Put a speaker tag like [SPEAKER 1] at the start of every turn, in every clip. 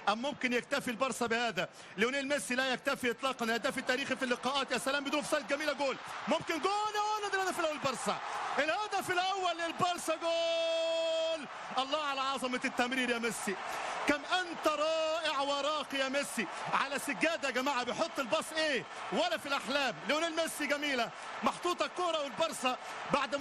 [SPEAKER 1] أم ممكن يكتفي البارسا بهذا؟ ليونيل ميسي لا يكتفي إطلاقا، الهداف التاريخي في اللقاءات. يا سلام بدون اوفسايد، جميلة، جول، ممكن جول يا ولد. الهدف الأول للبارسا، الهدف الأول للبارسا، جول. الله على عظمة التمرير يا ميسي، كم أنت رائع وراقي يا ميسي. على سجادة يا جماعة، بيحط الباص إيه ولا في الأحلام. ليونيل ميسي، جميلة، محطوطة الكرة، والبارسا بعد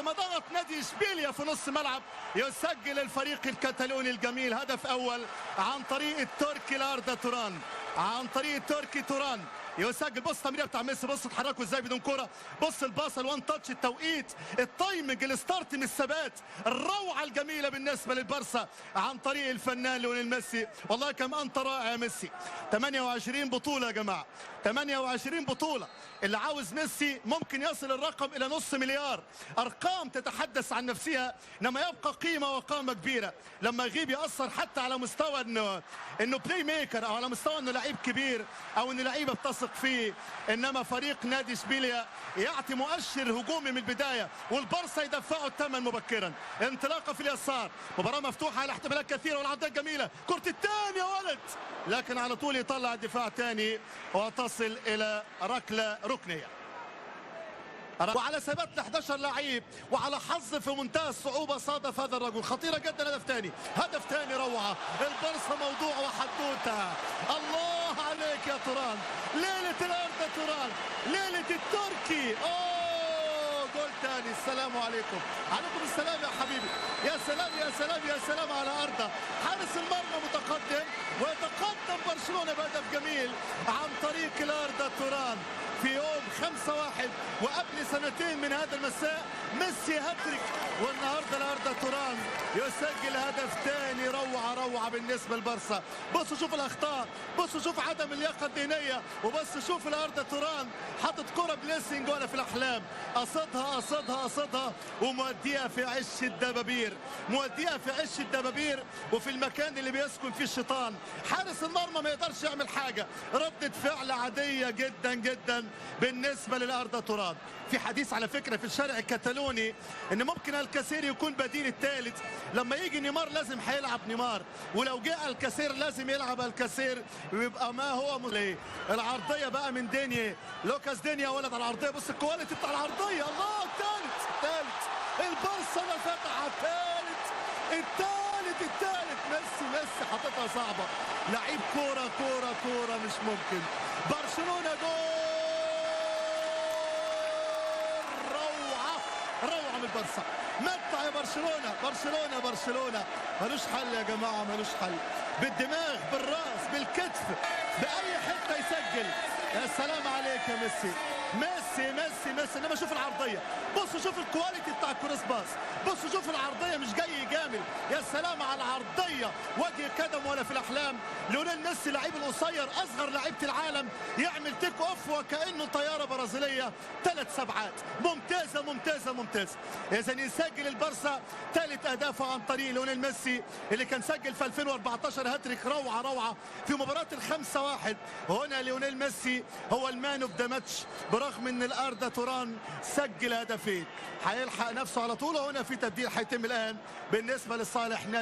[SPEAKER 1] ما ضغط نادي اشبيليا في نص ملعب يسجل الفريق الكتالوني الجميل هدف أول عن طريق التركي لاردا توران، عن طريق التركي توران يسجل. بص التمريره بتاع ميسي، بص اتحركوا ازاي بدون كره، بص الباصه، الوان تاتش، التوقيت، التايمنج، الستارت من الثبات، الروعه الجميله بالنسبه للبارسا عن طريق الفنان ليونيل ميسي. والله كم انت رائع يا ميسي. 28 بطوله يا جماعه، 28 بطوله. اللي عاوز ميسي ممكن يصل الرقم الى نص مليار. ارقام تتحدث عن نفسها، انما يبقى قيمه وقامه كبيره. لما يغيب ياثر حتى على مستوى انه بلاي ميكر، او على مستوى انه لعيب كبير، او ان لعيبه بتثق فيه. انما فريق نادي اشبيليا يعطي مؤشر هجومي من البدايه، والبارسا يدفعوا الثمن مبكرا. انطلاقه في اليسار، مباراه مفتوحه على احتمالات كثيره، والعرضيه جميله، كره الثاني يا ولد، لكن على طول يطلع الدفاع ثاني وتصل الى ركله ركنيه. وعلى ثبات ل 11 لعيب، وعلى حظ في منتهى الصعوبه صادف هذا الرجل. خطيره جدا. هدف ثاني، هدف ثاني، روعه. البارسا موضوع وحدوته. الله عليك يا توران، ليله الارض توران، ليله التركي. جول ثاني. السلام عليكم. عليكم السلام يا حبيبي. يا سلام يا سلام يا سلام على ارضه. حارس المرمى متقدم، ويتقدم برشلونه بهدف جميل عن طريق الارض توران في يوم 5-1. وقبل سنتين من هذا المساء ميسي هاتريك، والنهارده الارض توران يسجل هدف ثاني. روعه روعه بالنسبه للبارسا. بصوا شوف الاخطاء، بصوا شوف عدم اللياقه الذهنيه، وبصوا شوف الارض توران حاطط كره بليسنج ولا في الاحلام، قصدها وموديها في عش الدبابير، موديها في عش الدبابير، وفي المكان اللي بيسكن فيه الشيطان. حارس المرمى ما يقدرش يعمل حاجه. ردة فعل عاديه جدا جدا بالنسبه للارض توران. في حديث على فكره في الشارع الكتالوني ان ممكن الكاسير يكون بديل الثالث. لما يجي نيمار لازم هيلعب نيمار، ولو جاء الكاسير لازم يلعب الكاسير، ويبقى ما هو العرضيه بقى من دينيا، لوكاس دينيا ولد على العرضيه. بص الكواليتي بتاع العرضيه، الله. الثالث البارسا ما فتح، الثالث ميسي حاططها صعبه. لعيب كوره مش ممكن. برشلونه جول، روعه من البارسا. متع يا برشلونه ملوش حل يا جماعه، ملوش حل. بالدماغ، بالراس، بالكتف، باي حته يسجل. يا سلام عليك يا ميسي. انما شوف العرضيه، بصوا شوف الكواليتي بتاع الكروس باس، بصوا شوف العرضيه، مش جاي يجامل. يا سلام على العرضيه، وجه قدم ولا في الاحلام. ليونيل ميسي لعيب القصير، اصغر لعيبه العالم، يعمل تيك اوف وكانه طياره برازيليه 3 سبعات. ممتازه. اذا يسجل البارسا ثالث اهدافه عن طريق ليونيل ميسي، اللي كان سجل في 2014 هاتريك. روعه في مباراه 5-1. هنا ليونيل ميسي هو المان اوف ذا ماتش، برغم ان الارض توران سجل هدفين. هيلحق نفسه على طول. وهنا في تبديل هيتم الان بالنسبه لصالح نادي